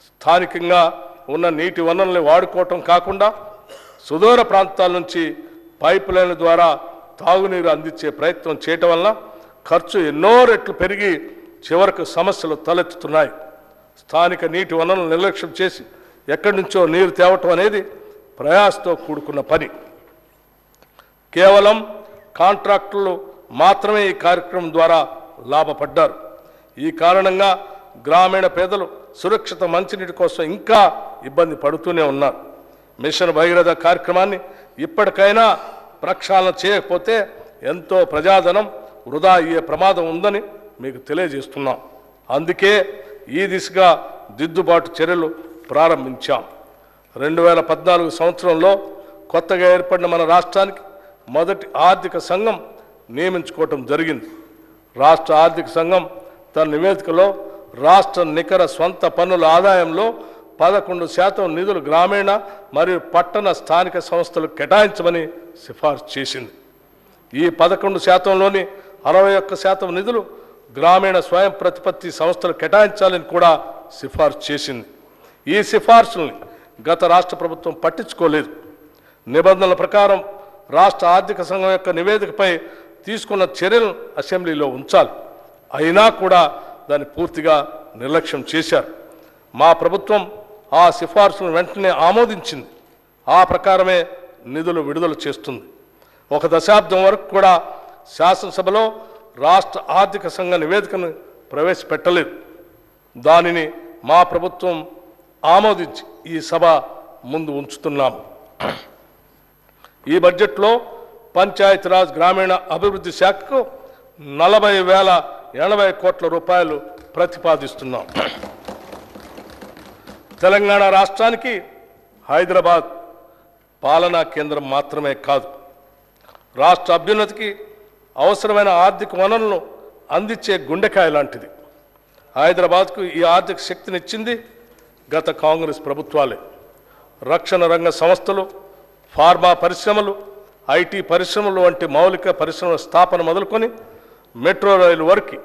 స్థానికంగా ఉన్న నీటి వనరుల్ని వాడుకోవటం కాకుండా సుదూర ప్రాంతాల నుంచి పైప్ లైన్ల ద్వారా తాగునీరు అందించే ప్రయత్నం చేయటం వలన ఖర్చు ఎన్నో రెట్లు పెరిగి చివరకు సమస్యలు తలెత్తుతున్నాయి. స్థానిక నీటి వనరులను నిర్లక్ష్యం చేసి ఎక్కడి నుంచో నీరు తేవటం అనేది ప్రయాసతో కూడుకున్న పని. కేవలం కాంట్రాక్టులు మాత్రమే ఈ కార్యక్రమం ద్వారా లాభపడ్డారు. ఈ కారణంగా గ్రామీణ పేదలు సురక్షిత మంచినీటి కోసం ఇంకా ఇబ్బంది పడుతూనే ఉన్నారు. మిషన్ భగీరథ కార్యక్రమాన్ని ఇప్పటికైనా ప్రక్షాళన చేయకపోతే ఎంతో ప్రజాధనం వృధా అయ్యే ప్రమాదం ఉందని మీకు తెలియజేస్తున్నాం. అందుకే ఈ దిశగా దిద్దుబాటు చర్యలు ప్రారంభించాం. 2014 సంవత్సరంలో కొత్తగా ఏర్పడిన మన రాష్ట్రానికి మొదటి ఆర్థిక సంఘం నియమించుకోవటం జరిగింది. రాష్ట్ర ఆర్థిక సంఘం తన నివేదికలో రాష్ట్ర నికర స్వంత పన్నుల ఆదాయంలో 11% నిధులు గ్రామీణ మరియు పట్టణ స్థానిక సంస్థలకు కేటాయించమని సిఫార్సు చేసింది. ఈ 11%లోని 61% నిధులు గ్రామీణ స్వయం ప్రతిపత్తి సంస్థలు కేటాయించాలని కూడా సిఫార్సు చేసింది. ఈ సిఫార్సుల్ని గత రాష్ట్ర ప్రభుత్వం పట్టించుకోలేదు. నిబంధనల ప్రకారం రాష్ట్ర ఆర్థిక సంఘం యొక్క నివేదికపై తీసుకున్న చర్యలను అసెంబ్లీలో ఉంచాలి. అయినా కూడా దాన్ని పూర్తిగా నిర్లక్ష్యం చేశారు. మా ప్రభుత్వం ఆ సిఫార్సులను వెంటనే ఆమోదించింది. ఆ ప్రకారమే నిధులు విడుదల చేస్తుంది. 1 దశాబ్దం వరకు కూడా శాసనసభలో రాష్ట్ర ఆర్థిక సంఘ నివేదికను ప్రవేశపెట్టలేదు. దానిని మా ప్రభుత్వం ఆమోదించి ఈ సభ ముందు ఉంచుతున్నాం. ఈ బడ్జెట్లో పంచాయతీరాజ్ గ్రామీణ అభివృద్ధి శాఖకు 40,080 కోట్ల రూపాయలు ప్రతిపాదిస్తున్నాం. తెలంగాణ రాష్ట్రానికి హైదరాబాద్ పాలనా కేంద్రం మాత్రమే కాదు, రాష్ట్ర అభ్యున్నతికి అవసరమైన ఆర్థిక వనరులను అందించే గుండెకాయ లాంటిది. హైదరాబాద్కు ఈ ఆర్థిక శక్తినిచ్చింది గత కాంగ్రెస్ ప్రభుత్వాలే. రక్షణ రంగ సంస్థలు, ఫార్మా పరిశ్రమలు, ఐటీ పరిశ్రమలు వంటి మౌలిక పరిశ్రమల స్థాపన మొదలుకొని మెట్రో రైలు వరకు,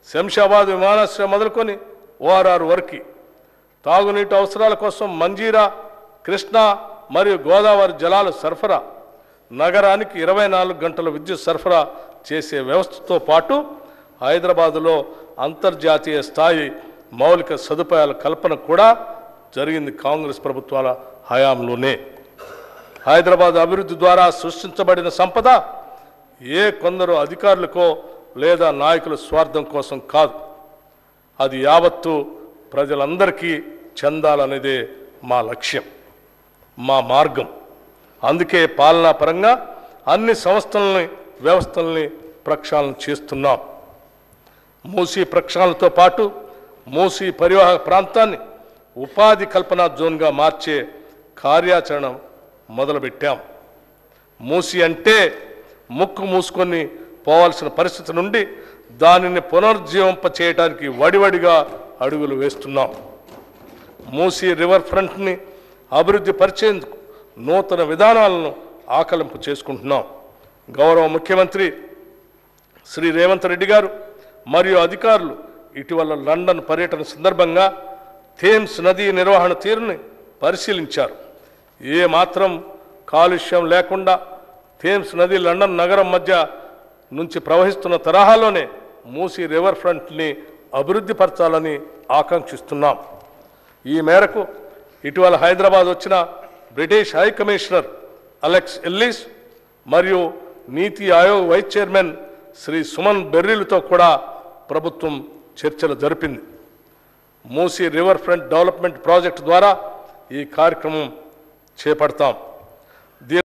శంషాబాద్ విమానాశ్రయం మొదలుకొని ORR వరకు, తాగునీటి అవసరాల కోసం మంజీరా, కృష్ణా మరియు గోదావరి జలాల సరఫరా, నగరానికి 24 గంటల విద్యుత్ సరఫరా చేసే వ్యవస్థతో పాటు హైదరాబాదులో అంతర్జాతీయ స్థాయి మౌలిక సదుపాయాల కల్పన కూడా జరిగింది కాంగ్రెస్ ప్రభుత్వాల హయాంలోనే. హైదరాబాద్ అభివృద్ధి ద్వారా సృష్టించబడిన సంపద కొందరు అధికారులకో లేదా నాయకుల స్వార్థం కోసం కాదు. అది యావత్తు ప్రజలందరికీ చెందాలనేదే మా లక్ష్యం, మా మార్గం. అందుకే పాలనా పరంగా అన్ని సంస్థలని, వ్యవస్థల్ని ప్రక్షాళన చేస్తున్నాం. మూసీ ప్రక్షాళనతో పాటు మూసీ పరివాహక ప్రాంతాన్ని ఉపాధి కల్పనా జోన్గా మార్చే కార్యాచరణ మొదలుపెట్టాం. మూసీ అంటే ముక్కు మూసుకొని పోవాల్సిన పరిస్థితి నుండి దానిని పునరుజ్జీవింప చేయడానికి వడివడిగా అడుగులు వేస్తున్నాం. మూసీ రివర్ ఫ్రంట్ని అభివృద్ధి పరిచేందుకు నూతన విధానాలను ఆకలింపు చేసుకుంటున్నాం. గౌరవ ముఖ్యమంత్రి శ్రీ రేవంత్ రెడ్డి గారు మరియు అధికారులు ఇటీవల లండన్ పర్యటన సందర్భంగా థేమ్స్ నదీ నిర్వహణ తీరుని పరిశీలించారు. మాత్రం కాలుష్యం లేకుండా థేమ్స్ నది లండన్ నగరం మధ్య నుంచి ప్రవహిస్తున్న తరహాలోనే మూసీ రివర్ ఫ్రంట్ని అభివృద్ధి పరచాలని ఆకాంక్షిస్తున్నాం. ఈ మేరకు ఇటీవల హైదరాబాద్ వచ్చిన British high commissioner Alex Ellis మరియు నీతి ఆయోగ్ వైస్ చైర్మన్ శ్రీ సుమన్ బెర్రీలతో కూడా ప్రభుత్వం చర్చలు జరిపింది. Musi river front development project ద్వారా ఈ కార్యక్రమం చేపడతాం.